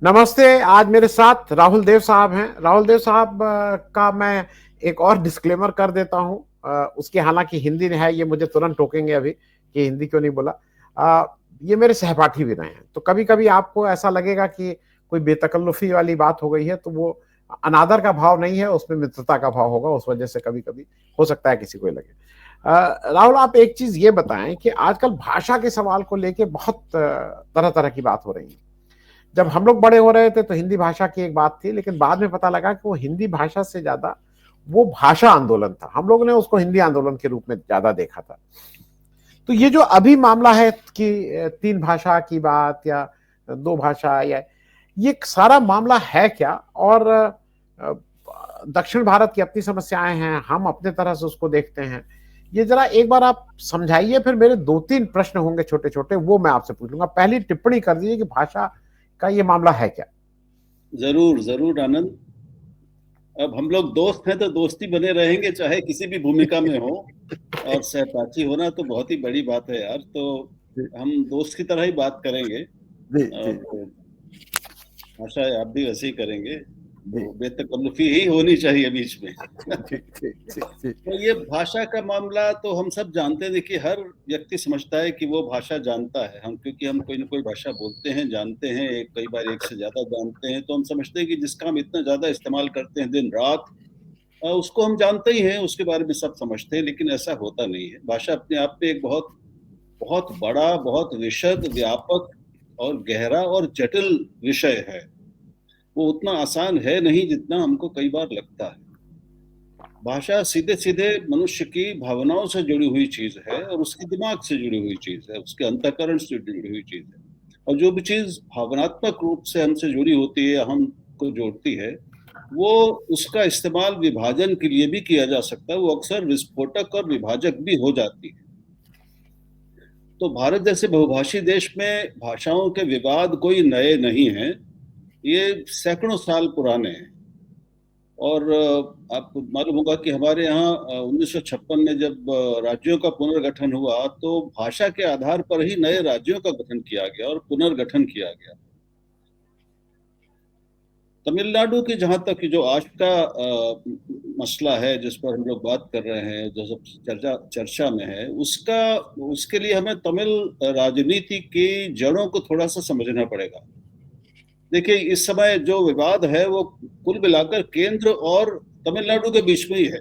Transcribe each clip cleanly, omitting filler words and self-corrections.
नमस्ते। आज मेरे साथ राहुल देव साहब हैं। राहुल देव साहब का मैं एक और डिस्क्लेमर कर देता हूँ। उसकी हालांकि हिंदी है, ये मुझे तुरंत टोकेंगे अभी कि हिंदी क्यों नहीं बोला। ये मेरे सहपाठी भी रहे हैं, तो कभी कभी आपको ऐसा लगेगा कि कोई बेतकल्लुफी वाली बात हो गई है, तो वो अनादर का भाव नहीं है, उसमें मित्रता का भाव होगा। उस वजह से कभी कभी हो सकता है किसी को लगे। राहुल, आप एक चीज ये बताएं कि आजकल भाषा के सवाल को लेके बहुत तरह तरह की बात हो रही है। जब हम लोग बड़े हो रहे थे तो हिंदी भाषा की एक बात थी, लेकिन बाद में पता लगा कि वो हिंदी भाषा से ज्यादा वो भाषा आंदोलन था। हम लोगों ने उसको हिंदी आंदोलन के रूप में ज्यादा देखा था। तो ये जो अभी मामला है कि तीन भाषा की बात या दो भाषा, या ये सारा मामला है क्या? और दक्षिण भारत की अपनी समस्याएं हैं, हम अपने तरह से उसको देखते हैं। ये जरा एक बार आप समझाइए, फिर मेरे दो तीन प्रश्न होंगे छोटे छोटे, वो मैं आपसे पूछ लूंगा। पहली टिप्पणी कर दीजिए कि भाषा का ये मामला है क्या? जरूर जरूर आनंद। अब हम लोग दोस्त हैं तो दोस्ती बने रहेंगे, चाहे किसी भी भूमिका में हो। और सहपाठी होना तो बहुत ही बड़ी बात है यार। तो जी हम दोस्त की तरह ही बात करेंगे। जी जी और आशा है आप भी वैसे ही करेंगे। जी तो बेतकल्लुफी ही होनी चाहिए बीच में। जी जी जी जी तो ये भाषा का मामला तो हम सब जानते हैं। देखिए, हर व्यक्ति समझता है कि वो भाषा जानता है। हम क्योंकि हम कोई ना कोई भाषा बोलते हैं, जानते हैं, कई बार एक से ज्यादा जानते हैं, तो हम समझते हैं कि जिसका हम इतना ज्यादा इस्तेमाल करते हैं दिन रात, उसको हम जानते ही हैं, उसके बारे में सब समझते हैं। लेकिन ऐसा होता नहीं है। भाषा अपने आप में एक बहुत बहुत बड़ा, बहुत विशद, व्यापक और गहरा और जटिल विषय है। वो उतना आसान है नहीं जितना हमको कई बार लगता है। भाषा सीधे सीधे मनुष्य की भावनाओं से जुड़ी हुई चीज है, और उसके दिमाग से जुड़ी हुई चीज है, उसके अंतःकरण से जुड़ी हुई चीज है। और जो भी चीज भावनात्मक रूप से हमसे जुड़ी होती है, हमको जोड़ती है, वो उसका इस्तेमाल विभाजन के लिए भी किया जा सकता है। वो अक्सर विस्फोटक और विभाजक भी हो जाती है। तो भारत जैसे बहुभाषी देश में भाषाओं के विवाद कोई नए नहीं हैं। ये सैकड़ों साल पुराने हैं। और आपको मालूम होगा कि हमारे यहाँ 1956 में जब राज्यों का पुनर्गठन हुआ, तो भाषा के आधार पर ही नए राज्यों का गठन किया गया और पुनर्गठन किया गया। तमिलनाडु की जहां तक जो आज का मसला है, जिस पर हम लोग बात कर रहे हैं, जो सब चर्चा चर्चा में है, उसका उसके लिए हमें तमिल राजनीति की जड़ों को थोड़ा सा समझना पड़ेगा। देखिए, इस समय जो विवाद है वो कुल मिलाकर केंद्र और तमिलनाडु के बीच में ही है।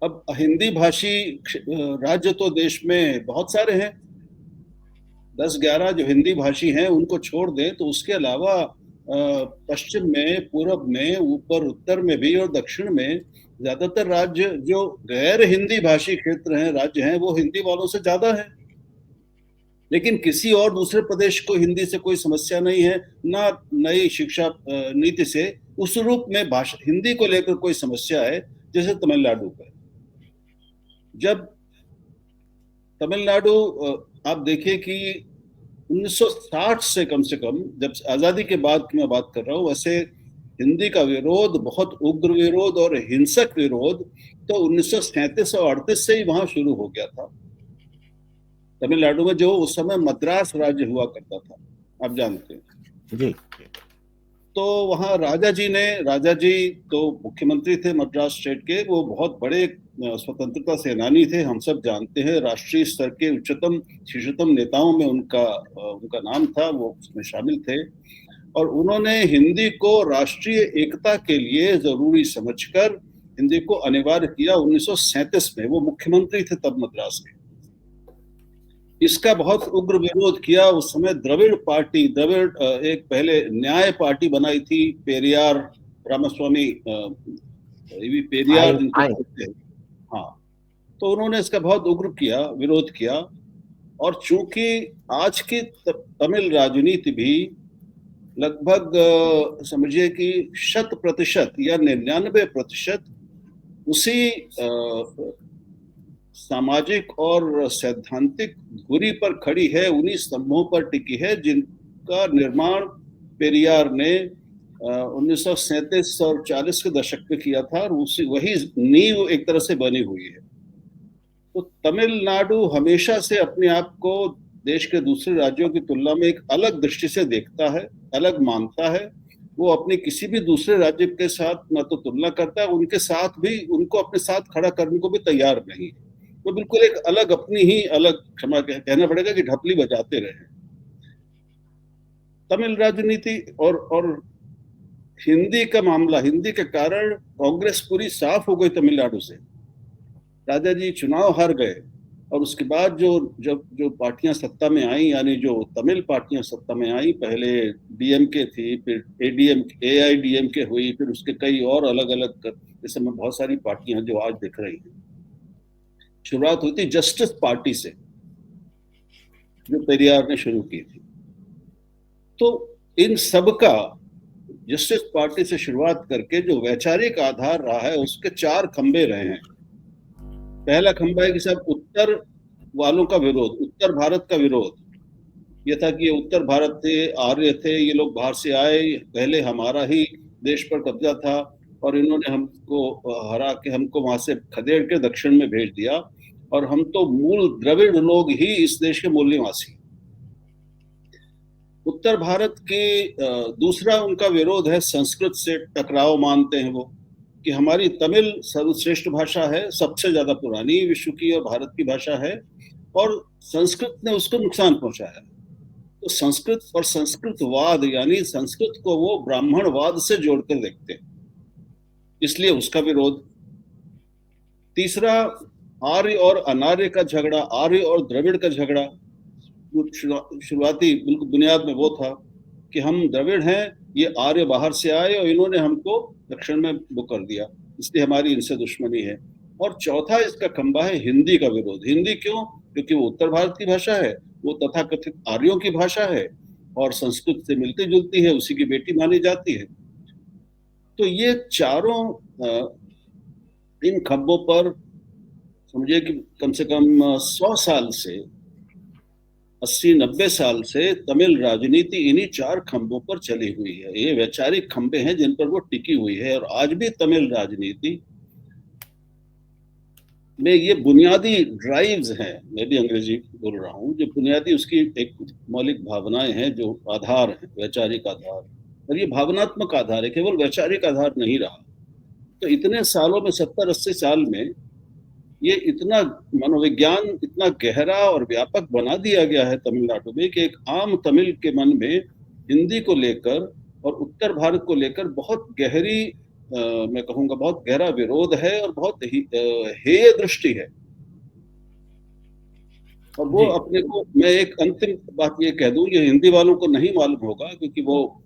अब हिंदी भाषी राज्य तो देश में बहुत सारे हैं। 10-11 जो हिंदी भाषी हैं उनको छोड़ दें तो उसके अलावा पश्चिम में, पूर्व में, ऊपर उत्तर में भी और दक्षिण में ज्यादातर राज्य जो गैर हिंदी भाषी क्षेत्र हैं, राज्य हैं, वो हिंदी वालों से ज्यादा है। लेकिन किसी और दूसरे प्रदेश को हिंदी से कोई समस्या नहीं है, ना नई शिक्षा नीति से उस रूप में भाषा हिंदी को लेकर कोई समस्या है जैसे तमिलनाडु का। जब तमिलनाडु, आप देखिए कि 1960 से कम, जब आजादी के बाद की मैं बात कर रहा हूँ, वैसे हिंदी का विरोध, बहुत उग्र विरोध और हिंसक विरोध, तो 1937 और 38 से ही वहां शुरू हो गया था। तमिलनाडु में जो उस समय मद्रास राज्य हुआ करता था, आप जानते हैं। जी तो वहाँ राजा जी तो मुख्यमंत्री थे मद्रास स्टेट के। वो बहुत बड़े स्वतंत्रता सेनानी थे, हम सब जानते हैं। राष्ट्रीय स्तर के उच्चतम शीर्षतम नेताओं में उनका नाम था, वो उसमें शामिल थे। और उन्होंने हिंदी को राष्ट्रीय एकता के लिए जरूरी समझकर हिंदी को अनिवार्य किया 1937 में। वो मुख्यमंत्री थे तब मद्रास के। इसका बहुत उग्र विरोध किया उस समय द्रविड़ पार्टी। एक पहले न्याय पार्टी बनाई थी, पेरियार रामास्वामी, पेरियार आए जिनको आए कहते हैं। हाँ, तो उन्होंने इसका बहुत उग्र किया, विरोध किया। और चूंकि आज की तमिल राजनीति भी लगभग समझिए कि 100% या 99% उसी सामाजिक और सैद्धांतिक धुरी पर खड़ी है, उन्हीं स्तंभों पर टिकी है जिनका निर्माण पेरियार ने 1937 और 40 के दशक में किया था, और उसी वही नींव एक तरह से बनी हुई है। तो तमिलनाडु हमेशा से अपने आप को देश के दूसरे राज्यों की तुलना में एक अलग दृष्टि से देखता है, अलग मानता है। वो अपने किसी भी दूसरे राज्य के साथ ना तो तुलना करता है, उनके साथ भी, उनको अपने साथ खड़ा करने को भी तैयार नहीं। वो बिल्कुल एक अलग, अपनी ही अलग, क्षमा कहना पड़ेगा कि ढपली बजाते रहे। तमिल राजनीति और हिंदी का मामला, हिंदी के कारण कांग्रेस पूरी साफ हो गई तमिलनाडु से। राजा जी चुनाव हार गए और उसके बाद जो पार्टियां सत्ता में आई, यानी जो तमिल पार्टियां सत्ता में आई, पहले डीएमके थी, फिर एआईडीएमके हुई, फिर उसके कई और अलग अलग जैसे में बहुत सारी पार्टियां जो आज दिख रही हैं। शुरुआत हुई थी जस्टिस पार्टी से, जो पेरियार ने शुरू की थी। तो इन सब का जस्टिस पार्टी से शुरुआत करके जो वैचारिक आधार रहा है, उसके 4 खंबे रहे हैं। पहला खंबा है कि साहब उत्तर वालों का विरोध, उत्तर भारत का विरोध। ये था कि ये उत्तर भारत थे, आर्य थे, ये लोग बाहर से आए, पहले हमारा ही देश पर कब्जा था और इन्होंने हमको हरा के हमको वहां से खदेड़ के दक्षिण में भेज दिया, और हम तो मूल द्रविड़ लोग ही इस देश के मूल निवासी। उत्तर भारत के दूसरा उनका विरोध है संस्कृत से, टकराव मानते हैं वो कि हमारी तमिल सर्वश्रेष्ठ भाषा है, सबसे ज्यादा पुरानी विश्व की और भारत की भाषा है, और संस्कृत ने उसको नुकसान पहुंचाया। तो संस्कृत और संस्कृतवाद, यानी संस्कृत को वो ब्राह्मणवाद से जोड़कर देखते हैं, इसलिए उसका विरोध। तीसरा, आर्य और अनार्य का झगड़ा, आर्य और द्रविड़ का झगड़ा। शुरुआती बिल्कुल बुनियाद में वो था कि हम द्रविड़ हैं, ये आर्य बाहर से आए और इन्होंने हमको दक्षिण में वो कर दिया, इसलिए हमारी इनसे दुश्मनी है। और चौथा इसका खंबा है हिंदी का विरोध। हिंदी क्यों? क्योंकि वो उत्तर भारत की भाषा है, वो तथाकथित आर्यों की भाषा है और संस्कृत से मिलती जुलती है, उसी की बेटी मानी जाती है। तो ये चारों इन खंबों पर समझिए कि कम से कम 100 साल से, 80-90 साल से तमिल राजनीति इन्हीं 4 खंबों पर चली हुई है। ये वैचारिक खंबे हैं जिन पर वो टिकी हुई है, और आज भी तमिल राजनीति में ये बुनियादी ड्राइव्स हैं, मैं भी अंग्रेजी बोल रहा हूँ, जो बुनियादी उसकी एक मौलिक भावनाएं हैं, जो आधार है, वैचारिक आधार, और ये भावनात्मक आधार है, केवल वैचारिक आधार नहीं रहा। तो इतने सालों में, 70-80 साल में, ये इतना मनोविज्ञान इतना गहरा और व्यापक बना दिया गया है तमिलनाडु में कि एक आम तमिल के मन में हिंदी को लेकर और उत्तर भारत को लेकर बहुत गहरी, मैं कहूंगा बहुत गहरा विरोध है और बहुत हेय दृष्टि है। और वो अपने को, मैं एक अंतिम बात ये कह दूं, ये हिंदी वालों को नहीं मालूम होगा क्योंकि वो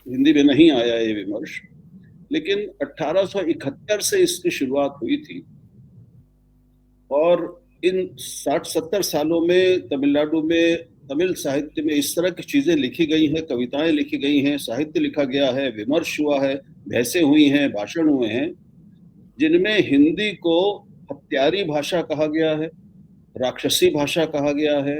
हिंदी में नहीं आया ये विमर्श, लेकिन 1871 से इसकी शुरुआत हुई थी, और इन 60-70 सालों में तमिलनाडु में तमिल साहित्य में इस तरह की चीजें लिखी गई हैं, कविताएं लिखी गई हैं, साहित्य लिखा गया है, विमर्श हुआ है, बहसें हुई हैं, भाषण हुए हैं, जिनमें हिंदी को हत्यारी भाषा कहा गया है, राक्षसी भाषा कहा गया है।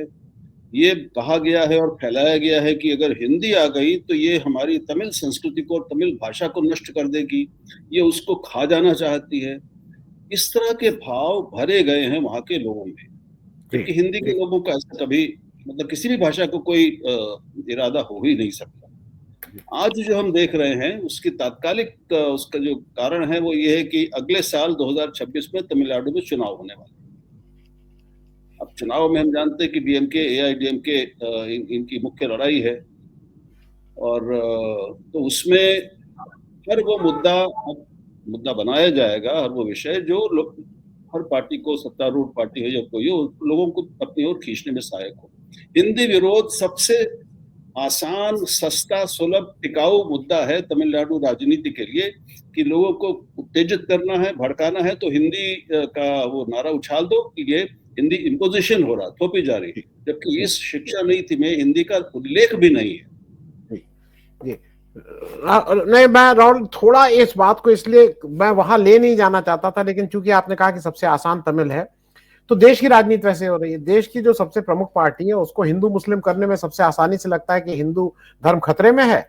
ये कहा गया है और फैलाया गया है कि अगर हिंदी आ गई तो ये हमारी तमिल संस्कृति को और तमिल भाषा को नष्ट कर देगी, ये उसको खा जाना चाहती है। इस तरह के भाव भरे गए हैं वहां के लोगों में, क्योंकि हिंदी के लोगों का ऐसा कभी, मतलब किसी भी भाषा को कोई इरादा हो ही नहीं सकता। आज जो हम देख रहे हैं उसकी तात्कालिक उसका जो कारण है वो ये है कि अगले साल 2026 में तमिलनाडु में चुनाव होने वाले। अब चुनाव में हम जानते हैं कि डीएमके एआईडीएमके इनकी मुख्य लड़ाई है, और तो उसमें हर वो मुद्दा बनाया जाएगा, हर वो विषय जो हर पार्टी को, सत्तारूढ़ पार्टी है या कोई हो, लोगों को अपनी ओर खींचने में सहायक हो। हिंदी विरोध सबसे आसान, सस्ता, सुलभ, टिकाऊ मुद्दा है तमिलनाडु राजनीति के लिए, कि लोगों को उत्तेजित करना है, भड़काना है तो हिंदी का वो नारा उछाल दो कि ये हिंदी इम्पोजिशन हो रहा, थोपी जा रही, जबकि इस शिक्षा नीति में हिंदी का उल्लेख भी नहीं है। नहीं, मैं राहुल थोड़ा इस बात को, इसलिए मैं वहां ले नहीं जाना चाहता था, लेकिन चूंकि आपने कहा कि सबसे आसान तमिल है, तो देश की राजनीति वैसे हो रही है। देश की जो सबसे प्रमुख पार्टी है उसको हिंदू मुस्लिम करने में सबसे आसानी से लगता है कि हिंदू धर्म खतरे में है,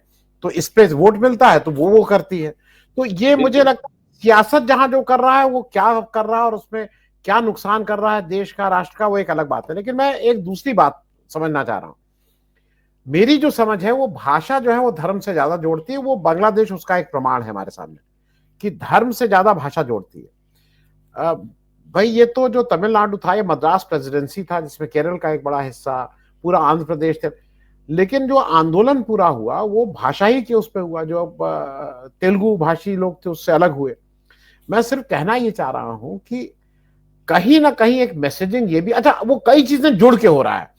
तो इस पे वोट मिलता है तो वो करती है। तो ये मुझे लगता है सियासत जहां जो कर रहा है वो क्या कर रहा है और उसमें क्या नुकसान कर रहा है देश का, राष्ट्र का, वो एक अलग बात है। लेकिन मैं एक दूसरी बात समझना चाह रहा हूं। मेरी जो समझ है वो भाषा जो है वो धर्म से ज्यादा जोड़ती है। वो बांग्लादेश उसका एक प्रमाण है हमारे सामने कि धर्म से ज्यादा भाषा जोड़ती है। भाई ये तो जो तमिलनाडु था, ये मद्रास प्रेसिडेंसी था जिसमें केरल का एक बड़ा हिस्सा, पूरा आंध्र प्रदेश थे। लेकिन जो आंदोलन पूरा हुआ वो भाषा ही के उस पर हुआ, जो तेलुगु भाषी लोग थे उससे अलग हुए। मैं सिर्फ कहना ये चाह रहा हूं कि कहीं ना कहीं एक मैसेजिंग ये भी, अच्छा वो कई चीजें जुड़ के हो रहा है।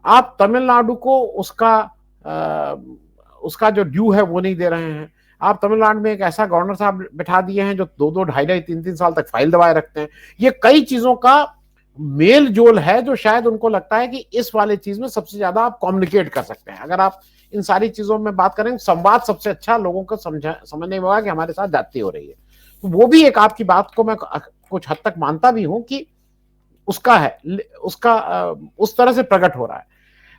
आप तमिलनाडु को उसका जो ड्यू है वो नहीं दे रहे हैं। आप तमिलनाडु में एक ऐसा गवर्नर साहब बैठा दिए हैं जो 2-2, 2.5-2.5, 3-3 साल तक फाइल दबाए रखते हैं। ये कई चीजों का मेल जोल है जो शायद उनको लगता है कि इस वाले चीज में सबसे ज्यादा आप कम्युनिकेट कर सकते हैं। अगर आप इन सारी चीजों में बात करें, संवाद सबसे अच्छा लोगों को समझने में होगा कि हमारे साथ जाती हो रही है। तो वो भी एक आपकी बात को मैं कुछ हद तक मानता भी हूं कि उसका है, उसका उस तरह से प्रकट हो रहा है।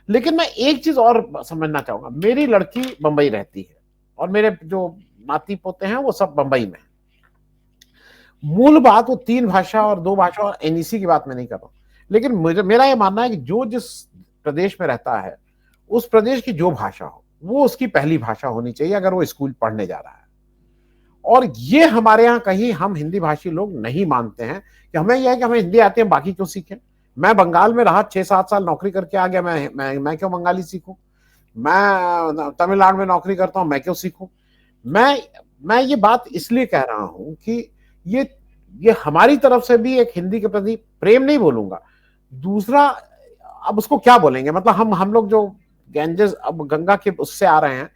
लेकिन मैं एक चीज और समझना चाहूंगा। मेरी लड़की बंबई रहती है और मेरे जो नाती पोते हैं वो सब बंबई में। मूल बात वो 3 भाषा और 2 भाषा और एनईसी की बात मैं नहीं कर रहा हूं। लेकिन मेरा ये मानना है कि जो जिस प्रदेश में रहता है उस प्रदेश की जो भाषा हो वो उसकी पहली भाषा होनी चाहिए अगर वो स्कूल पढ़ने जा रहा है। और ये हमारे यहाँ कहीं हम हिंदी भाषी लोग नहीं मानते हैं कि हमें यह है कि हमें हिंदी आती है, बाकी क्यों सीखें। मैं बंगाल में रहा, 6-7 साल नौकरी करके आ गया, मैं क्यों बंगाली सीखूं। मैं तमिलनाडु में नौकरी करता हूं, मैं क्यों सीखूं। मैं ये बात इसलिए कह रहा हूं कि ये हमारी तरफ से भी एक हिंदी के प्रति प्रेम नहीं बोलूंगा। दूसरा, अब उसको क्या बोलेंगे, मतलब हम लोग जो गैंजेस अब गंगा के उससे आ रहे हैं,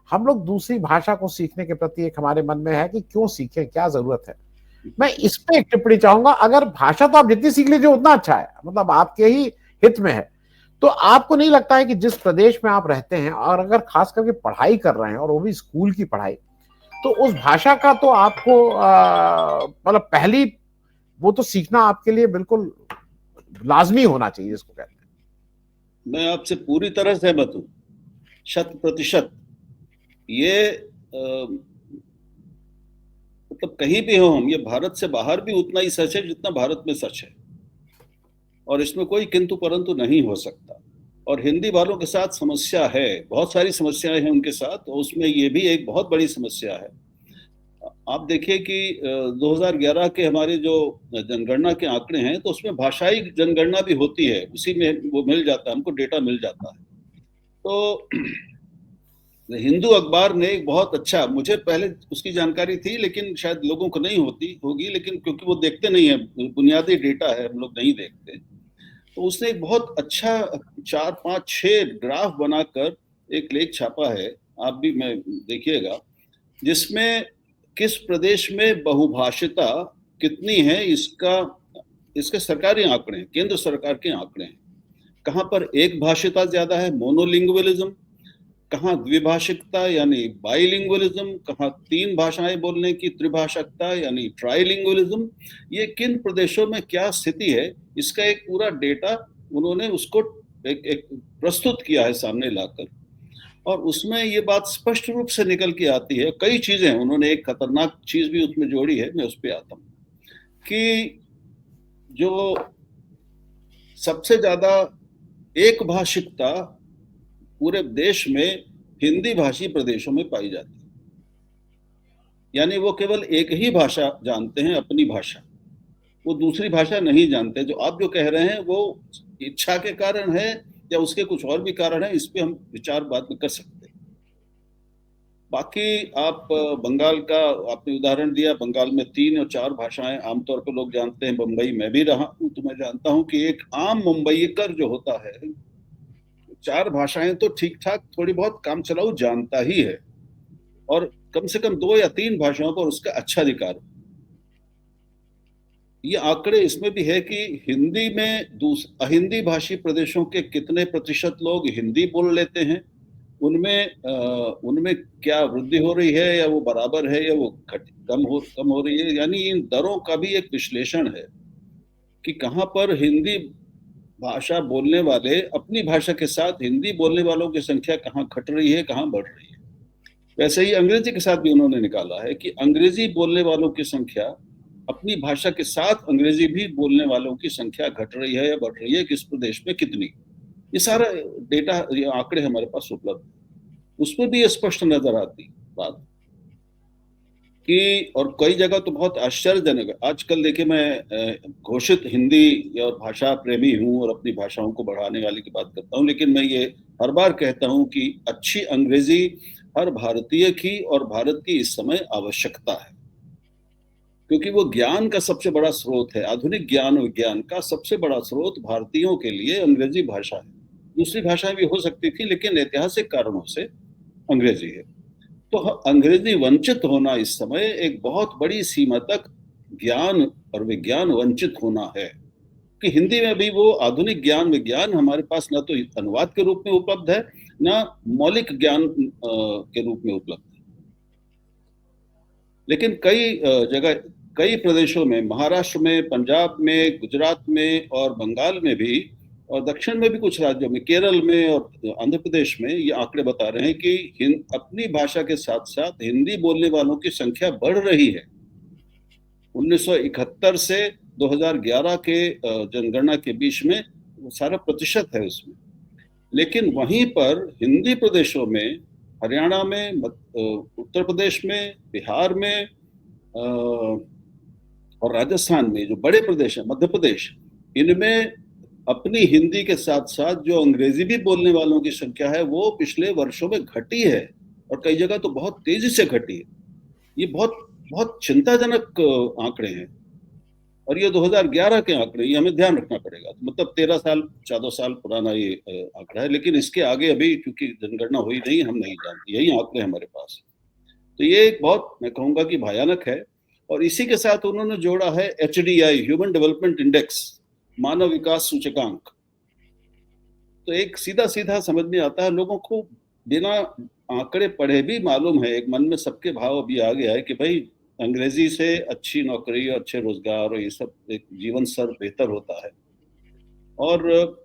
हम लोग दूसरी भाषा को सीखने के प्रति एक हमारे मन में है कि क्यों सीखें, क्या जरूरत है। मैं इस पे एक टिप्पणी चाहूंगा। अगर भाषा तो आप जितनी सीख लीजिए उतना अच्छा है, मतलब आपके ही हित में है। तो आपको नहीं लगता है कि जिस प्रदेश में आप रहते हैं और अगर खास करके पढ़ाई कर रहे हैं और वो भी स्कूल की पढ़ाई, तो उस भाषा का तो आपको मतलब पहली वो तो सीखना आपके लिए बिल्कुल लाजमी होना चाहिए, इसको कहते हैं। मैं आपसे पूरी तरह सहमत हूं, 100%। ये मतलब कहीं भी हो हम, ये भारत से बाहर भी उतना ही सच है जितना भारत में सच है, और इसमें कोई किंतु परंतु नहीं हो सकता। और हिंदी वालों के साथ समस्या है, बहुत सारी समस्याएं हैं उनके साथ, और उसमें ये भी एक बहुत बड़ी समस्या है। आप देखिए कि 2011 के हमारे जो जनगणना के आंकड़े हैं तो उसमें भाषाई जनगणना भी होती है, उसी में वो मिल जाता है, हमको डेटा मिल जाता है। तो हिंदू अखबार ने एक बहुत अच्छा, मुझे पहले उसकी जानकारी थी लेकिन शायद लोगों को नहीं होगी, लेकिन क्योंकि वो देखते नहीं है, बुनियादी डेटा है, हम लोग नहीं देखते। तो उसने एक बहुत अच्छा 4-5-6 ग्राफ बनाकर एक लेख छापा है, आप भी मैं देखिएगा, जिसमें किस प्रदेश में बहुभाषिता कितनी है इसके सरकारी आंकड़े हैं, केंद्र सरकार के आंकड़े हैं। कहां पर एक भाषिता ज्यादा है, मोनोलिंगुअलिज्म, कहां द्विभाषिकता यानी बाइलिंगुअलिज्म, कहां 3 भाषाएं बोलने की त्रिभाषिकता यानी ट्राइलिंगुअलिज्म, ये किन प्रदेशों में क्या स्थिति है, इसका एक पूरा डेटा उन्होंने उसको एक प्रस्तुत किया है सामने लाकर। और उसमें ये बात स्पष्ट रूप से निकल के आती है। कई चीजें उन्होंने, एक खतरनाक चीज भी उसमें जोड़ी है, मैं उस पर आता हूं, कि जो सबसे ज्यादा एक भाषिकता पूरे देश में हिंदी भाषी प्रदेशों में पाई जाती है, यानी वो केवल एक ही भाषा जानते हैं, अपनी भाषा, वो दूसरी भाषा नहीं जानते। जो आप जो कह रहे हैं वो इच्छा के कारण है या उसके कुछ और भी कारण है, इस पे हम विचार बाद में कर सकते हैं। बाकी आप बंगाल का आपने उदाहरण दिया, बंगाल में 3 और 4 भाषाएं आमतौर पर लोग जानते हैं। बंबई में भी रहा हूं तो मैं जानता हूं कि एक आम मुंबईकर जो होता है 4 भाषाएं तो ठीक ठाक थोड़ी बहुत काम चलाऊ जानता ही है, और कम से कम 2 या 3 भाषाओं पर उसका अच्छा अधिकार। ये आंकड़े इसमें भी है कि हिंदी में अहिंदी भाषी प्रदेशों के कितने प्रतिशत लोग हिंदी बोल लेते हैं, उनमें क्या वृद्धि हो रही है या वो बराबर है या वो कम हो रही है। यानी इन दरों का भी एक विश्लेषण है कि कहां पर हिंदी भाषा बोलने वाले, अपनी भाषा के साथ हिंदी बोलने वालों की संख्या कहां घट रही है, कहां बढ़ रही है। वैसे ही अंग्रेजी के साथ भी उन्होंने निकाला है कि अंग्रेजी बोलने वालों की संख्या, अपनी भाषा के साथ अंग्रेजी भी बोलने वालों की संख्या घट रही है या बढ़ रही है, किस प्रदेश में कितनी। ये सारा डेटा, ये आंकड़े हमारे पास उपलब्ध है। उसमें भी ये स्पष्ट नजर आती बात कि, और कई जगह तो बहुत आश्चर्यजनक है। आजकल देखिए, मैं घोषित हिंदी और भाषा प्रेमी हूँ और अपनी भाषाओं को बढ़ाने वाले की बात करता हूँ, लेकिन मैं ये हर बार कहता हूँ कि अच्छी अंग्रेजी हर भारतीय की और भारत की इस समय आवश्यकता है, क्योंकि वो ज्ञान का सबसे बड़ा स्रोत है। आधुनिक ज्ञान विज्ञान का सबसे बड़ा स्रोत भारतीयों के लिए अंग्रेजी भाषा है। दूसरी भाषाएं भी हो सकती थी, लेकिन ऐतिहासिक कारणों से अंग्रेजी है। तो अंग्रेजी वंचित होना इस समय एक बहुत बड़ी सीमा तक ज्ञान और विज्ञान वंचित होना है, कि हिंदी में भी वो आधुनिक ज्ञान विज्ञान हमारे पास न तो अनुवाद के रूप में उपलब्ध है, न मौलिक ज्ञान के रूप में उपलब्ध है। लेकिन कई जगह, कई प्रदेशों में, महाराष्ट्र में, पंजाब में, गुजरात में और बंगाल में भी, और दक्षिण में भी कुछ राज्यों में, केरल में और आंध्र प्रदेश में, ये आंकड़े बता रहे हैं कि अपनी भाषा के साथ साथ हिंदी बोलने वालों की संख्या बढ़ रही है। 1971 से 2011 के जनगणना के बीच में वो सारा प्रतिशत है उसमें। लेकिन वहीं पर हिंदी प्रदेशों में, हरियाणा में, उत्तर प्रदेश में, बिहार में और राजस्थान में, जो बड़े प्रदेश हैं, मध्य प्रदेश, इनमें अपनी हिंदी के साथ साथ जो अंग्रेजी भी बोलने वालों की संख्या है वो पिछले वर्षों में घटी है, और कई जगह तो बहुत तेजी से घटी है। ये बहुत बहुत चिंताजनक आंकड़े हैं, और ये 2011 के आंकड़े, ये हमें ध्यान रखना पड़ेगा। तो मतलब 13 साल 14 साल पुराना ये आंकड़ा है, लेकिन इसके आगे अभी क्योंकि जनगणना हुई नहीं, हम नहीं जानते, यही आंकड़े हमारे पास। तो ये एक बहुत, मैं कहूंगा कि भयानक है। और इसी के साथ उन्होंने जोड़ा है HDI, ह्यूमन डेवलपमेंट इंडेक्स, मानव विकास सूचकांक। तो एक सीधा सीधा समझ में आता है, लोगों को बिना आंकड़े पढ़े भी मालूम है, एक मन में सबके भाव अभी आ गया है कि भाई अंग्रेजी से अच्छी नौकरी और अच्छे रोजगार और ये सब, एक जीवन स्तर बेहतर होता है। और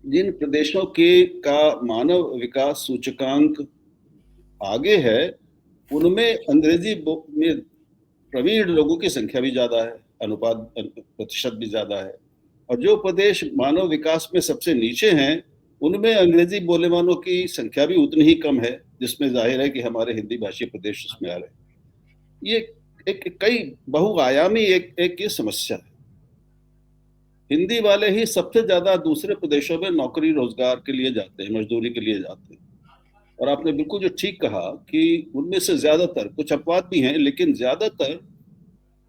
जिन प्रदेशों के का मानव विकास सूचकांक आगे है, उनमें अंग्रेजी में प्रवीण लोगों की संख्या भी ज्यादा है, अनुपात प्रतिशत भी ज्यादा है। और जो प्रदेश मानव विकास में सबसे नीचे हैं, उनमें अंग्रेजी बोलने वालों की संख्या भी उतनी ही कम है, जिसमें जाहिर है कि हमारे हिंदी भाषी प्रदेश उसमें आ रहे हैं। ये एक कई बहुआयामी एक ये समस्या है। हिंदी वाले ही सबसे ज्यादा दूसरे प्रदेशों में नौकरी रोजगार के लिए जाते हैं, मजदूरी के लिए जाते हैं। और आपने बिल्कुल जो ठीक कहा कि उनमें से ज्यादातर, कुछ अपवाद भी हैं, लेकिन ज्यादातर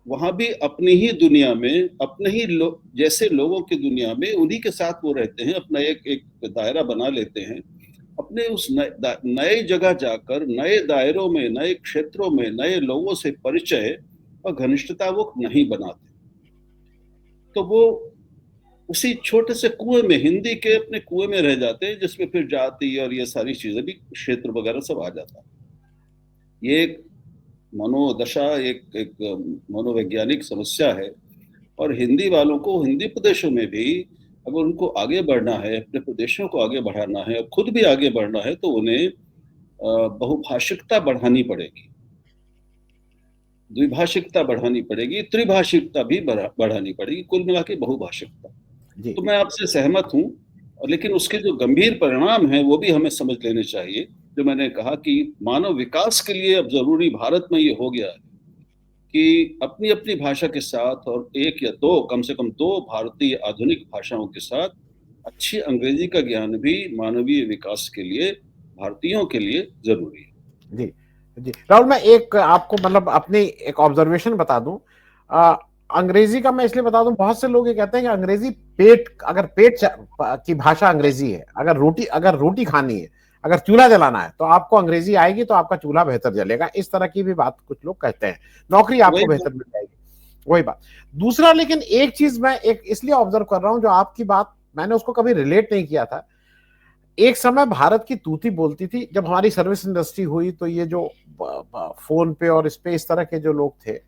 वहां भी अपनी ही दुनिया में, अपने ही जैसे लोगों की दुनिया में उन्हीं के साथ वो रहते हैं, अपना एक दायरा बना लेते हैं। अपने उस नए जगह जाकर, नए दायरों में, नए क्षेत्रों में, नए लोगों से परिचय और घनिष्ठता वो नहीं बनाते। तो वो उसी छोटे से कुएं में, हिंदी के अपने कुएं में रह जाते हैं, जिसमें फिर जाति और ये सारी चीजें भी, क्षेत्र वगैरह सब आ जाता है। ये एक मनोदशा, एक मनोवैज्ञानिक समस्या है। और हिंदी वालों को हिंदी प्रदेशों में भी अगर उनको आगे बढ़ना है, अपने प्रदेशों को आगे बढ़ाना है और खुद भी आगे बढ़ना है, तो उन्हें बहुभाषिकता बढ़ानी पड़ेगी, द्विभाषिकता बढ़ानी पड़ेगी, त्रिभाषिकता भी बढ़ानी पड़ेगी, कुल मिला के बहुभाषिकता। तो मैं आपसे सहमत हूँ, लेकिन उसके जो गंभीर परिणाम हैं वो भी हमें समझ लेने चाहिए। जो मैंने कहा कि मानव विकास के लिए अब जरूरी भारत में ये हो गया है कि अपनी अपनी भाषा के साथ, और एक या दो, कम से कम 2 भारतीय आधुनिक भाषाओं के साथ अच्छी अंग्रेजी का ज्ञान भी मानवीय विकास के लिए, भारतीयों के लिए जरूरी है। जी जी राहुल, मैं एक आपको मतलब अपनी एक ऑब्जर्वेशन बता दूं। अंग्रेजी का मैं इसलिए बता दूं, बहुत से लोग ये कहते हैं कि अंग्रेजी अगर पेट की भाषा अंग्रेजी है, अगर रोटी खानी है, अगर चूल्हा जलाना है, तो आपको अंग्रेजी आएगी तो आपका चूल्हा बेहतर जलेगा। इस तरह की भी बात कुछ लोग कहते हैं, नौकरी आपको बेहतर मिल जाएगी, वही बात। दूसरा, लेकिन एक चीज मैं एक इसलिए ऑब्जर्व कर रहा हूं, जो आपकी बात मैंने उसको कभी रिलेट नहीं किया था। एक समय भारत की तूती बोलती थी, जब हमारी सर्विस इंडस्ट्री हुई तो ये जो फोन पे और इस पे इस तरह के जो लोग थे,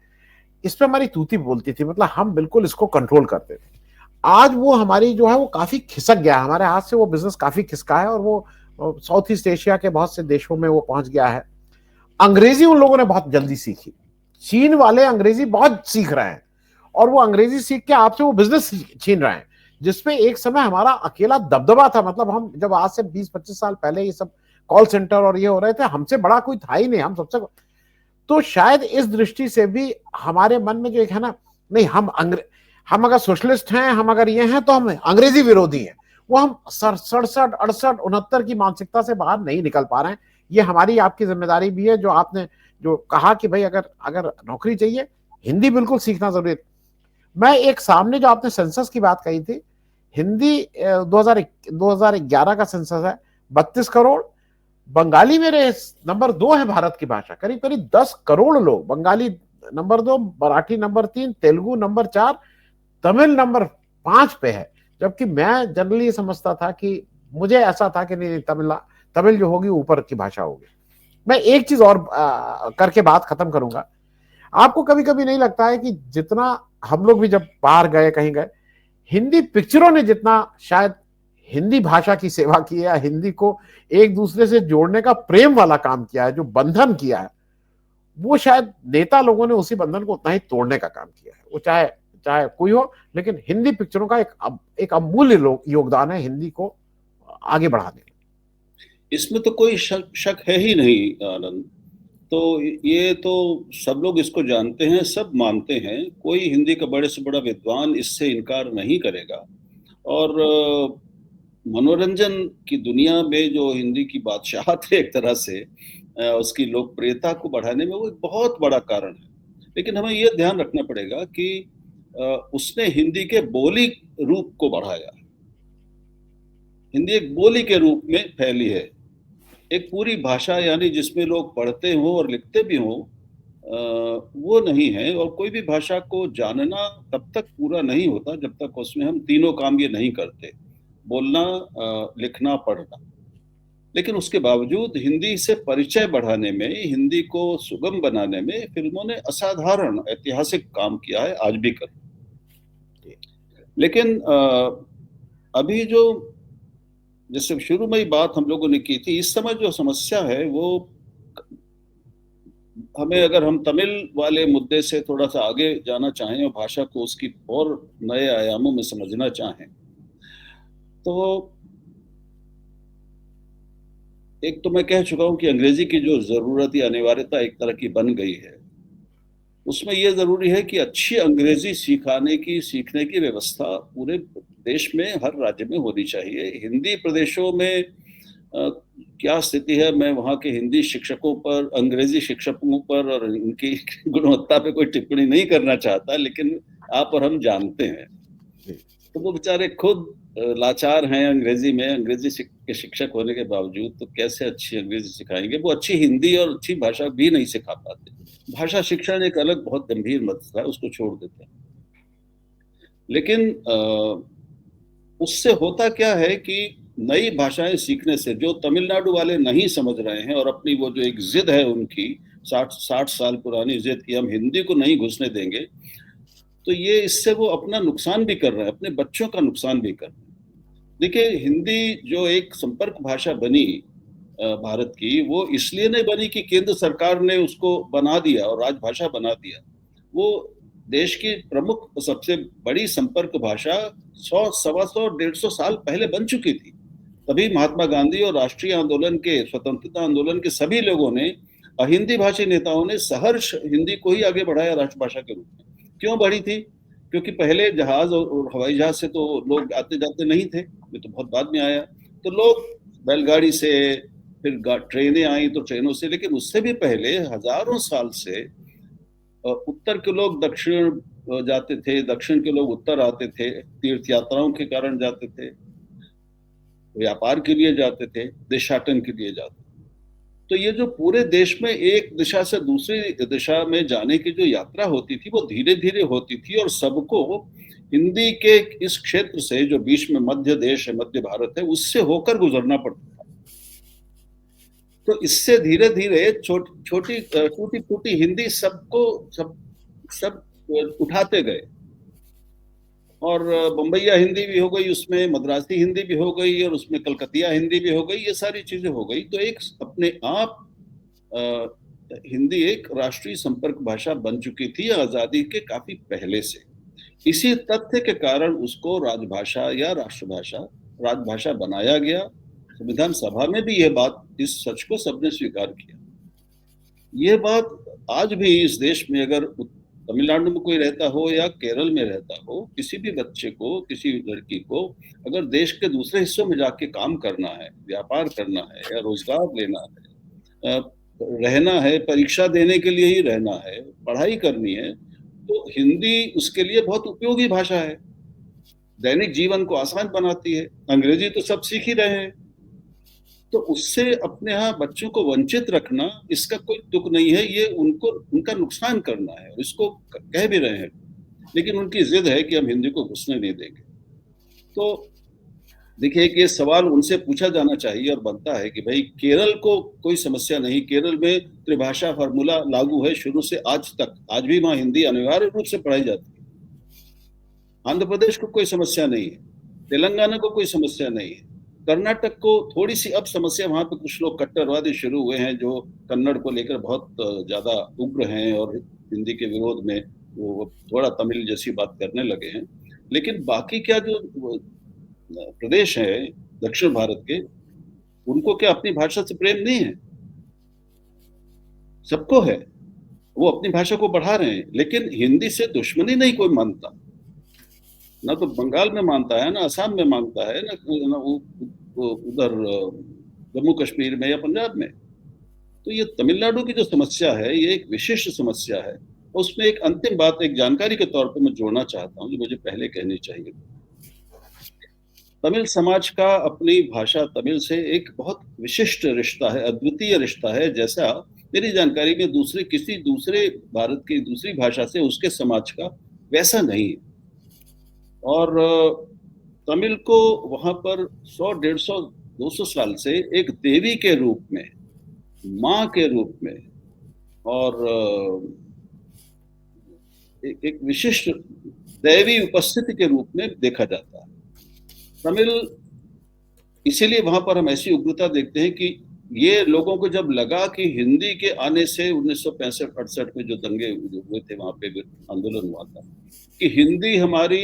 इस पे हमारी तूती बोलती थी, मतलब हम बिल्कुल इसको कंट्रोल करते थे। आज वो हमारी जो है वो काफी खिसक गया है, हमारे हाथ से वो बिजनेस काफी खिसका है, और वो साउथ ईस्ट एशिया के बहुत से देशों में वो पहुंच गया है। अंग्रेजी उन लोगों ने बहुत जल्दी सीखी, चीन वाले अंग्रेजी बहुत सीख रहे हैं, और वो अंग्रेजी सीख के आपसे वो बिजनेस छीन रहे हैं। जिसपे एक समय हमारा अकेला दबदबा था। मतलब हम जब आज से 20-25 साल पहले ये सब कॉल सेंटर और ये हो रहे थे, हमसे बड़ा कोई था ही नहीं, हम सबसे। तो शायद इस दृष्टि से भी हमारे मन में जो एक है ना, नहीं हम अगर सोशलिस्ट हैं, हम अगर ये हैं, तो हम अंग्रेजी विरोधी हैं। वो हम 67, 68, 69 की मानसिकता से बाहर नहीं निकल पा रहे हैं। ये हमारी आपकी जिम्मेदारी भी है। जो आपने जो कहा कि भाई अगर अगर नौकरी चाहिए, हिंदी बिल्कुल सीखना जरूरी है। मैं एक सामने जो आपने सेंसस की बात कही थी, हिंदी 2011 का सेंसस है, 32 करोड़। बंगाली मेरे नंबर 2 है भारत की भाषा, करीब करीब 10 करोड़ लोग। Bengali number 2, Marathi number 3, Telugu number 4, Tamil number 5 पे है। जबकि मैं जनरली समझता था कि, मुझे ऐसा था कि नहीं, तमिल जो होगी ऊपर की भाषा होगी। मैं एक चीज और करके बात खत्म करूंगा। आपको कभी कभी नहीं लगता है कि जितना हम लोग भी जब बाहर गए, कहीं गए, हिंदी पिक्चरों ने जितना शायद हिंदी भाषा की सेवा की है, या हिंदी को एक दूसरे से जोड़ने का प्रेम वाला काम किया है, जो बंधन किया है, वो शायद नेता लोगों ने उसी बंधन को उतना ही तोड़ने का काम किया है। वो चाहे चाहे कोई हो, लेकिन हिंदी पिक्चरों का एक अमूल्य योगदान है हिंदी को आगे बढ़ाने में। इसमें तो कोई शक है ही नहीं आनंद। तो ये तो सब लोग इसको जानते हैं, सब मानते हैं। कोई हिंदी का बड़े से बड़ा विद्वान इससे इनकार नहीं करेगा। और मनोरंजन की दुनिया में जो हिंदी की बादशाहत है एक तरह से, उसकी लोकप्रियता को बढ़ाने में वो एक बहुत बड़ा कारण है। लेकिन हमें ये ध्यान रखना पड़ेगा कि उसने हिंदी के बोली रूप को बढ़ाया। हिंदी एक बोली के रूप में फैली है, एक पूरी भाषा, यानी जिसमें लोग पढ़ते हो और लिखते भी हो, वो नहीं है। और कोई भी भाषा को जानना तब तक पूरा नहीं होता जब तक उसमें हम तीनों काम ये नहीं करते, बोलना, लिखना, पढ़ना। लेकिन उसके बावजूद हिंदी से परिचय बढ़ाने में, हिंदी को सुगम बनाने में फिल्मों ने असाधारण ऐतिहासिक काम किया है, आज भी कर। लेकिन अभी जो, जैसे शुरू में ही बात हम लोगों ने की थी, इस समय जो समस्या है वो हमें, अगर हम तमिल वाले मुद्दे से थोड़ा सा आगे जाना चाहें और भाषा को उसकी और नए आयामों में समझना चाहें, तो एक तो मैं कह चुका हूं कि अंग्रेजी की जो जरूरत या अनिवार्यता एक तरह की बन गई है, उसमें यह जरूरी है कि अच्छी अंग्रेजी सीखने की व्यवस्था पूरे देश में, हर राज्य में होनी चाहिए। हिंदी प्रदेशों में क्या स्थिति है, मैं वहाँ के हिंदी शिक्षकों पर, अंग्रेजी शिक्षकों पर और उनकी गुणवत्ता पे कोई टिप्पणी नहीं करना चाहता, लेकिन आप और हम जानते हैं। तो वो बेचारे खुद लाचार हैं अंग्रेजी में, अंग्रेजी के शिक्षक होने के बावजूद, तो कैसे अच्छी अंग्रेजी सिखाएंगे? वो अच्छी हिंदी और अच्छी भाषा भी नहीं सिखा पाते। भाषा शिक्षण एक अलग बहुत गंभीर मसला है, उसको छोड़ देते हैं। लेकिन उससे होता क्या है कि नई भाषाएं सीखने से, जो तमिलनाडु वाले नहीं समझ रहे हैं और अपनी वो जो एक जिद है उनकी, 60 साल पुरानी जिद कि हम हिंदी को नहीं घुसने देंगे, तो ये इससे वो अपना नुकसान भी कर रहे हैं, अपने बच्चों का नुकसान भी कर रहे हैं। देखिए, हिंदी जो एक संपर्क भाषा बनी भारत की, वो इसलिए नहीं बनी कि केंद्र सरकार ने उसको बना दिया और राजभाषा बना दिया। वो देश की प्रमुख सबसे बड़ी संपर्क भाषा 100, 125, 150 साल पहले बन चुकी थी। तभी महात्मा गांधी और राष्ट्रीय आंदोलन के, स्वतंत्रता आंदोलन के सभी लोगों ने, हिंदी भाषी नेताओं ने सहर्ष हिंदी को ही आगे बढ़ाया राष्ट्रभाषा के रूप में। क्यों बढ़ी थी? क्योंकि पहले जहाज और हवाई जहाज से तो लोग आते जाते नहीं थे, ये तो बहुत बाद में आया। तो लोग बैलगाड़ी से, फिर ट्रेनें आई तो ट्रेनों से, लेकिन उससे भी पहले हजारों साल से उत्तर के लोग दक्षिण जाते थे, दक्षिण के लोग उत्तर आते थे, तीर्थ यात्राओं के कारण जाते थे, व्यापार के लिए जाते थे, देशाटन के लिए जाते थे। तो ये जो पूरे देश में एक दिशा से दूसरी दिशा में जाने की जो यात्रा होती थी, वो धीरे धीरे होती थी, और सबको हिंदी के इस क्षेत्र से, जो बीच में मध्य देश है, मध्य भारत है, उससे होकर गुजरना पड़ता था। तो इससे धीरे धीरे टूटी फूटी हिंदी सबको सब उठाते गए, और बम्बईया हिंदी भी हो गई, उसमें मद्रासी हिंदी भी हो गई, और उसमें कलकतिया हिंदी भी हो गई, ये सारी चीजें हो गई। तो एक अपने आप हिंदी एक राष्ट्रीय संपर्क भाषा बन चुकी थी आजादी के काफी पहले से। इसी तथ्य के कारण उसको राजभाषा या राष्ट्रभाषा राजभाषा बनाया गया। संविधान सभा में भी यह बात, इस सच को सबने स्वीकार किया। ये बात आज भी इस देश में अगर तमिलनाडु में कोई रहता हो या केरल में रहता हो, किसी भी बच्चे को, किसी लड़की को अगर देश के दूसरे हिस्सों में जाके काम करना है, व्यापार करना है या रोजगार लेना है, रहना है, परीक्षा देने के लिए ही रहना है, पढ़ाई करनी है, तो हिंदी उसके लिए बहुत उपयोगी भाषा है, दैनिक जीवन को आसान बनाती है। अंग्रेजी तो सब सीख ही रहे हैं, तो उससे अपने यहाँ बच्चों को वंचित रखना, इसका कोई तुक नहीं है। ये उनको, उनका नुकसान करना है, इसको कह भी रहे हैं, लेकिन उनकी जिद है कि हम हिंदी को घुसने नहीं देंगे। तो देखिए कि ये सवाल उनसे पूछा जाना चाहिए और बनता है कि भाई केरल को कोई समस्या नहीं, केरल में त्रिभाषा फार्मूला लागू है शुरू से आज तक, आज भी वहां हिंदी अनिवार्य रूप से पढ़ाई जाती है। आंध्र प्रदेश को कोई समस्या नहीं है, तेलंगाना को कोई समस्या नहीं है, कर्नाटक को थोड़ी सी अब समस्या, वहां पे कुछ लोग कट्टरवादी शुरू हुए हैं जो कन्नड़ को लेकर बहुत ज्यादा उग्र हैं और हिंदी के विरोध में वो थोड़ा तमिल जैसी बात करने लगे हैं। लेकिन बाकी क्या जो प्रदेश है दक्षिण भारत के, उनको क्या अपनी भाषा से प्रेम नहीं है? सबको है, वो अपनी भाषा को बढ़ा रहे हैं, लेकिन हिंदी से दुश्मनी नहीं कोई मानता। ना तो बंगाल में मानता है, ना असम में मानता है, ना उधर जम्मू कश्मीर में या पंजाब में। तो ये तमिलनाडु की जो समस्या है, ये एक विशिष्ट समस्या है। उसमें एक अंतिम बात, एक जानकारी के तौर पे मैं जोड़ना चाहता हूँ जो मुझे पहले कहनी चाहिए। तमिल समाज का अपनी भाषा तमिल से एक बहुत विशिष्ट रिश्ता है, अद्वितीय रिश्ता है, जैसा मेरी जानकारी में दूसरे किसी दूसरे भारत की दूसरी भाषा से उसके समाज का वैसा नहीं है। और तमिल को वहां पर 100, 150, 200 साल से एक देवी के रूप में, माँ के रूप में और एक विशिष्ट दैवी उपस्थिति के रूप में देखा जाता है। तमिल, इसीलिए वहां पर हम ऐसी उग्रता देखते हैं कि ये लोगों को जब लगा कि हिंदी के आने से 1965-68 में जो दंगे हुए थे, वहां पे आंदोलन हुआ था कि हिंदी हमारी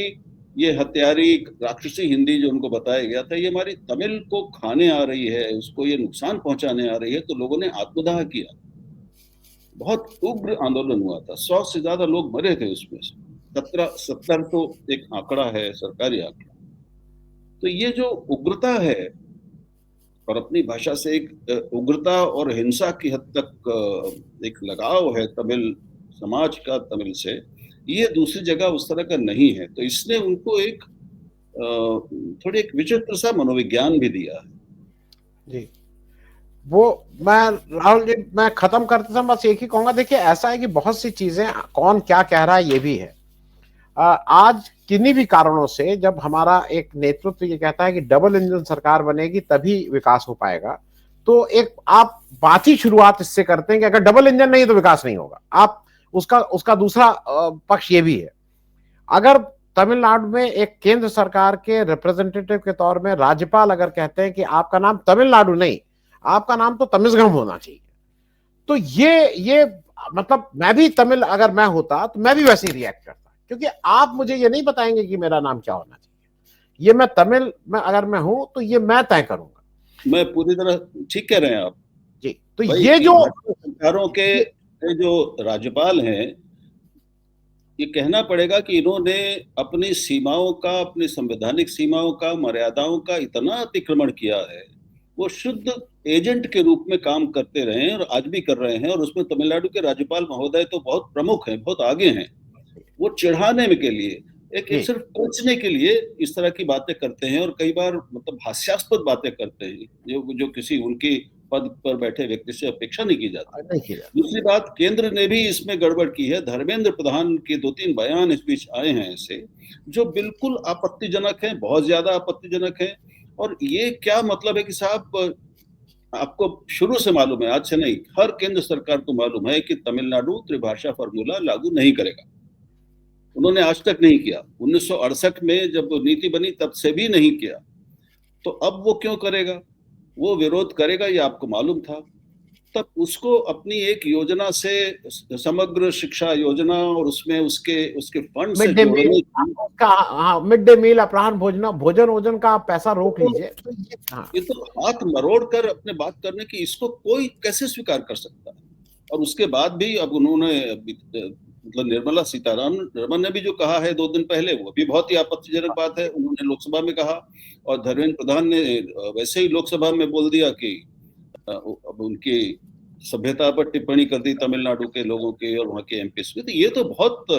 ये हत्यारी राक्षसी हिंदी जो उनको बताया गया था, ये हमारी तमिल को खाने आ रही है, उसको ये नुकसान पहुंचाने आ रही है, तो लोगों ने आत्मदाह किया। बहुत उग्र आंदोलन हुआ था, 100 से ज्यादा लोग मरे थे उसमें से, 70 तो एक आंकड़ा है, सरकारी आंकड़ा। तो ये जो उग्रता है और अपनी भाषा से एक उग्रता और हिंसा की हद तक एक लगाव है तमिल समाज का तमिल से, ये दूसरी जगह उस तरह का नहीं है। तो इसने उनको एक थोड़ी एक विचित्र सा मनोविज्ञान भी दिया है। जी, वो मैं राहुल जी, मैं खत्म करते समय बस एक ही कहूंगा, देखिए ऐसा है कि बहुत सी चीजें कौन क्या कह रहा है ये भी है। आज किन्हीं भी कारणों से जब हमारा एक नेतृत्व ये कहता है कि डबल इंजन सरकार बनेगी तभी विकास हो पाएगा, तो एक आप बात ही शुरुआत इससे करते हैं कि अगर डबल इंजन नहीं तो विकास नहीं होगा। आप उसका दूसरा पक्ष ये भी है, अगर तमिलनाडु में एक केंद्र सरकार के रिप्रेजेंटेटिव के तौर में राज्यपाल अगर कहते हैं कि आपका नाम तमिलनाडु नहीं, आपका नाम तो तमिज़गम होना चाहिए, तो ये मतलब मैं भी तमिल अगर मैं होता तो मैं भी वैसे ही रिएक्ट करता, क्योंकि आप मुझे ये नहीं बताएंगे कि मेरा नाम क्या होना चाहिए। ये मैं तमिल में अगर मैं हूं तो ये मैं तय करूंगा। मैं पूरी तरह ठीक कह रहे हैं आप जी। तो ये जो सरकारों के जो राज्यपाल हैं, ये कहना पड़ेगा कि इन्होंने अपनी सीमाओं का, अपनी संवैधानिक सीमाओं का, मर्यादाओं का इतना अतिक्रमण किया है। वो शुद्ध एजेंट के रूप में काम करते रहे हैं और आज भी कर रहे हैं, और उसमें तमिलनाडु के राज्यपाल महोदय तो बहुत प्रमुख हैं, बहुत आगे हैं। वो चिढ़ाने के लिए, एक सिर्फ कोचने के लिए इस तरह की बातें करते हैं और कई बार मतलब हास्यास्पद बातें करते हैं जो किसी उनकी पद पर बैठे व्यक्ति से अपेक्षा नहीं की जाती। दूसरी बात, केंद्र ने भी इसमें गड़बड़ की है। धर्मेंद्र प्रधान के 2-3 बयान इस बीच आए हैं ऐसे जो बिल्कुल आपत्तिजनक हैं, बहुत ज्यादा आपत्तिजनक हैं। और ये क्या मतलब है कि साहब, आपको शुरू से मालूम है, आज से नहीं, हर केंद्र सरकार को मालूम है कि तमिलनाडु त्रिभाषा फॉर्मूला लागू नहीं करेगा। उन्होंने आज तक नहीं किया। 1968 में जब नीति बनी तब से भी नहीं किया, तो अब वो क्यों करेगा? वो विरोध करेगा, ये आपको मालूम था। तब उसको अपनी एक योजना से, समग्र शिक्षा योजना, और उसमें उसके उसके फंड से मिड डे मील जोड़ने की, का, हाँ मिड डे मील, अपराह्न भोजन वोजन का आप पैसा रोक तो लीजिए, तो ये हाँ ये तो हाथ मरोड़ कर अपने बात करने की, इसको कोई कैसे स्वीकार कर सकता है? और उसके बाद भी अब उन्होंने मतलब निर्मला सीतारमन ने भी जो कहा है 2 दिन पहले, वो भी बहुत ही आपत्तिजनक बात है। उन्होंने लोकसभा में कहा, और धर्मेंद्र प्रधान ने वैसे ही लोकसभा में बोल दिया कि अब उनकी सभ्यता पर टिप्पणी कर दी तमिलनाडु के लोगों के और वहां के एमपी की। तो ये तो बहुत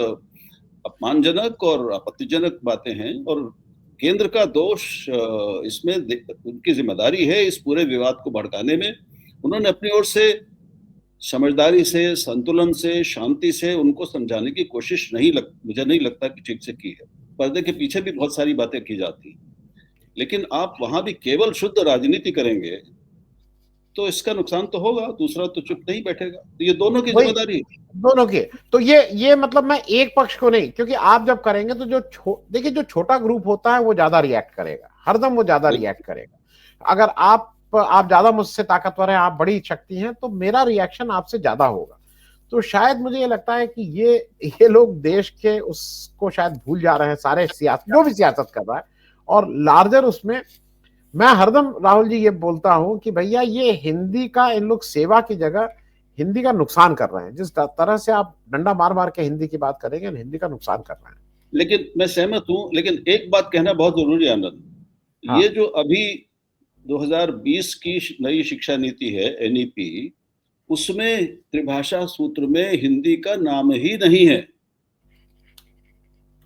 अपमानजनक और आपत्तिजनक बातें हैं, और केंद्र का दोष इसमें उनकी जिम्मेदारी है इस पूरे विवाद को भड़काने में। उन्होंने अपनी ओर से समझदारी से, संतुलन से, शांति से उनको समझाने की कोशिश मुझे नहीं लगता कि ठीक से की है। पर्दे के पीछे भी बहुत सारी बातें की जाती, लेकिन आप वहां भी केवल शुद्ध राजनीति करेंगे तो इसका नुकसान तो होगा, दूसरा तो चुप नहीं बैठेगा। तो ये दोनों की जिम्मेदारी है, दोनों की। तो ये मतलब मैं एक पक्ष को नहीं, क्योंकि आप जब करेंगे तो देखिए जो छोटा ग्रुप होता है वो ज्यादा रिएक्ट करेगा, हरदम वो ज्यादा रिएक्ट करेगा। अगर आप ज्यादा मुझसे ताकतवर हैं, आप बड़ी शक्ति हैं, तो मेरा रिएक्शन आपसे ज्यादा होगा। तो शायद मुझे ये लगता है कि ये लोग देश के उसको शायद भूल जा रहे हैं, सारे जो भी सियासत कर रहा है, और लार्जर उसमें मैं हरदम राहुल जी ये बोलता हूं कि भैया ये हिंदी का इन लोग सेवा की जगह हिंदी का नुकसान कर रहे हैं। जिस तरह से आप डंडा मार मार के हिंदी की बात करेंगे, हिंदी का नुकसान कर रहे हैं। लेकिन मैं सहमत हूं, लेकिन एक बात कहना बहुत जरूरी है आनंद। हाँ। ये जो अभी 2020 की नई शिक्षा नीति है, एनईपी, उसमें त्रिभाषा सूत्र में हिंदी का नाम ही नहीं है।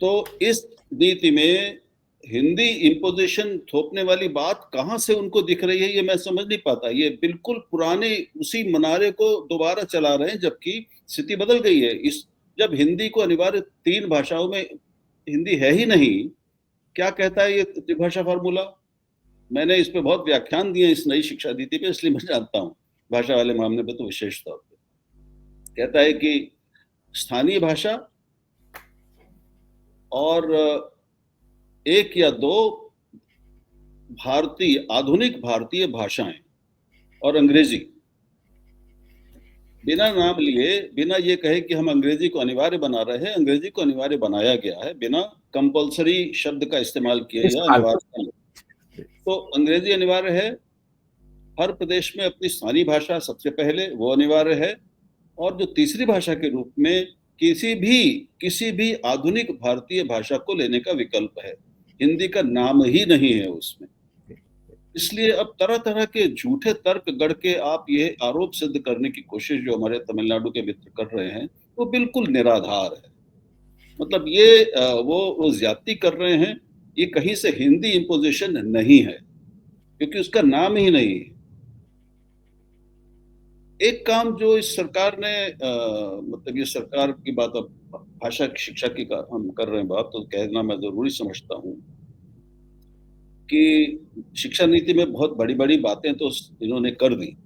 तो इस नीति में हिंदी इंपोजिशन थोपने वाली बात कहां से उनको दिख रही है, ये मैं समझ नहीं पाता। ये बिल्कुल पुराने उसी मनारे को दोबारा चला रहे हैं, जबकि स्थिति बदल गई है। जब हिंदी को अनिवार्य 3 भाषाओं में, हिंदी है ही नहीं, क्या कहता है ये त्रिभाषा फार्मूला? मैंने इस पे बहुत व्याख्यान दिए इस नई शिक्षा नीति पे, इसलिए मैं जानता हूँ, भाषा वाले मामले पे तो विशेष तौर पे। कहता है कि स्थानीय भाषा और 1 या 2 आधुनिक भारतीय भाषाएं और अंग्रेजी, बिना नाम लिए, बिना ये कहे कि हम अंग्रेजी को अनिवार्य बना रहे हैं। अंग्रेजी को अनिवार्य बनाया गया है, बिना कंपल्सरी शब्द का इस्तेमाल किए या अनिवार्य। तो अंग्रेजी अनिवार्य है, हर प्रदेश में अपनी स्थानीय भाषा सबसे पहले वो अनिवार्य है, और जो तीसरी भाषा के रूप में किसी भी आधुनिक भारतीय भाषा को लेने का विकल्प है। हिंदी का नाम ही नहीं है उसमें। इसलिए अब तरह तरह के झूठे तर्क गढ़ के आप ये आरोप सिद्ध करने की कोशिश जो हमारे तमिलनाडु के मित्र कर रहे हैं, वो बिल्कुल निराधार है। मतलब ये वो ज्यादती कर रहे हैं। ये कहीं से हिंदी इंपोजिशन नहीं है, क्योंकि उसका नाम ही नहीं है। एक काम जो इस सरकार ने मतलब ये सरकार की बात, अब भाषा की शिक्षा की हम कर रहे हैं बात, तो कहना मैं जरूरी समझता हूँ कि शिक्षा नीति में बहुत बड़ी बड़ी बातें तो इन्होंने कर दी।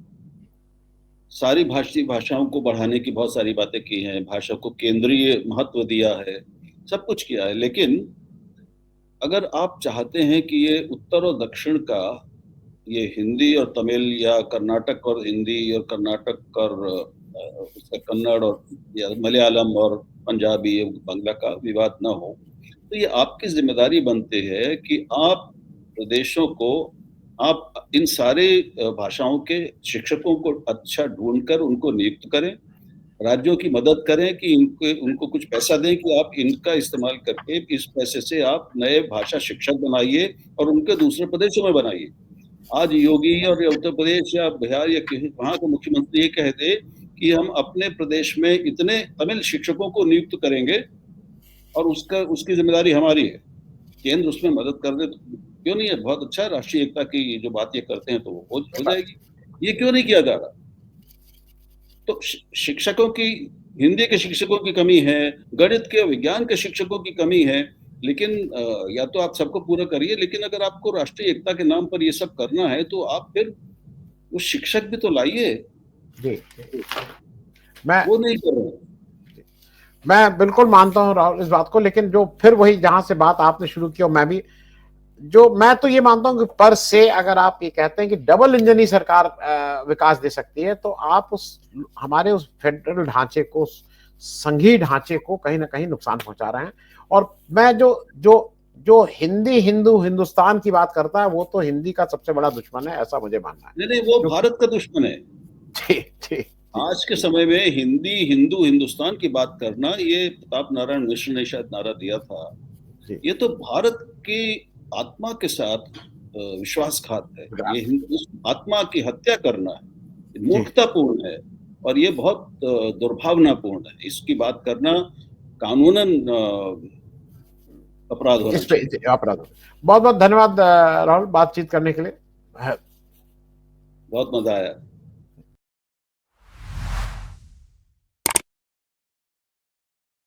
सारी भाषाओं को बढ़ाने की बहुत सारी बातें की हैं, भाषा को केंद्रीय महत्व दिया है, सब कुछ किया है। लेकिन अगर आप चाहते हैं कि ये उत्तर और दक्षिण का, ये हिंदी और तमिल या कर्नाटक और हिंदी और कर्नाटक और उसका कन्नड़ और या मलयालम और पंजाबी बांग्ला का विवाद ना हो, तो ये आपकी जिम्मेदारी बनती है कि आप प्रदेशों को, आप इन सारे भाषाओं के शिक्षकों को अच्छा ढूंढकर उनको नियुक्त करें, राज्यों की मदद करें कि उनको कुछ पैसा दें कि आप इनका इस्तेमाल करके इस पैसे से आप नए भाषा शिक्षक बनाइए और उनके दूसरे प्रदेशों में बनाइए। आज योगी और उत्तर प्रदेश या बिहार या वहां के मुख्यमंत्री ये कह दे कि हम अपने प्रदेश में इतने तमिल शिक्षकों को नियुक्त करेंगे और उसकी जिम्मेदारी हमारी है, केंद्र उसमें मदद कर दे, तो क्यों नहीं है? बहुत अच्छा है। राष्ट्रीय एकता की जो बात ये करते हैं तो वो हो जाएगी। ये क्यों नहीं किया जा रहा? तो शिक्षकों की, हिंदी के शिक्षकों की कमी है, गणित के, विज्ञान के शिक्षकों की कमी है। लेकिन या तो आप सबको पूरा करिए, लेकिन अगर आपको राष्ट्रीय एकता के नाम पर ये सब करना है तो आप फिर वो शिक्षक भी तो लाइए। वो नहीं कर रहे। मैं बिल्कुल मानता हूं राहुल इस बात को, लेकिन जो फिर वही जहां से बात आपने शुरू की और मैं भी, जो मैं तो ये मानता हूं कि पर से अगर आप ये कहते हैं कि डबल इंजन ही सरकार विकास दे सकती है, तो आप उस हमारे उस फेडरल ढांचे को, संघीय ढांचे को कहीं ना कहीं नुकसान पहुंचा रहे हैं। और मैं जो जो जो हिंदी हिंदू हिंदुस्तान की बात करता है, वो तो हिंदी का सबसे बड़ा दुश्मन है, ऐसा मुझे मानना है। नहीं नहीं, वो क्योंकि भारत का दुश्मन है। ठीक ठीक आज के समय में हिंदी हिंदू हिंदुस्तान की बात करना, ये प्रताप नारायण मिश्र ने शायद नारा दिया था, जी ये तो भारत की आत्मा के साथ विश्वासघात है। ये उस आत्मा की हत्या करना है, जी मूर्खतापूर्ण है, और ये बहुत दुर्भावनापूर्ण है। इसकी बात करना कानूनन अपराध होना इस पे चाहिए। अपराध। बहुत बहुत धन्यवाद राहुल, बातचीत करने के लिए। बहुत मजा आया।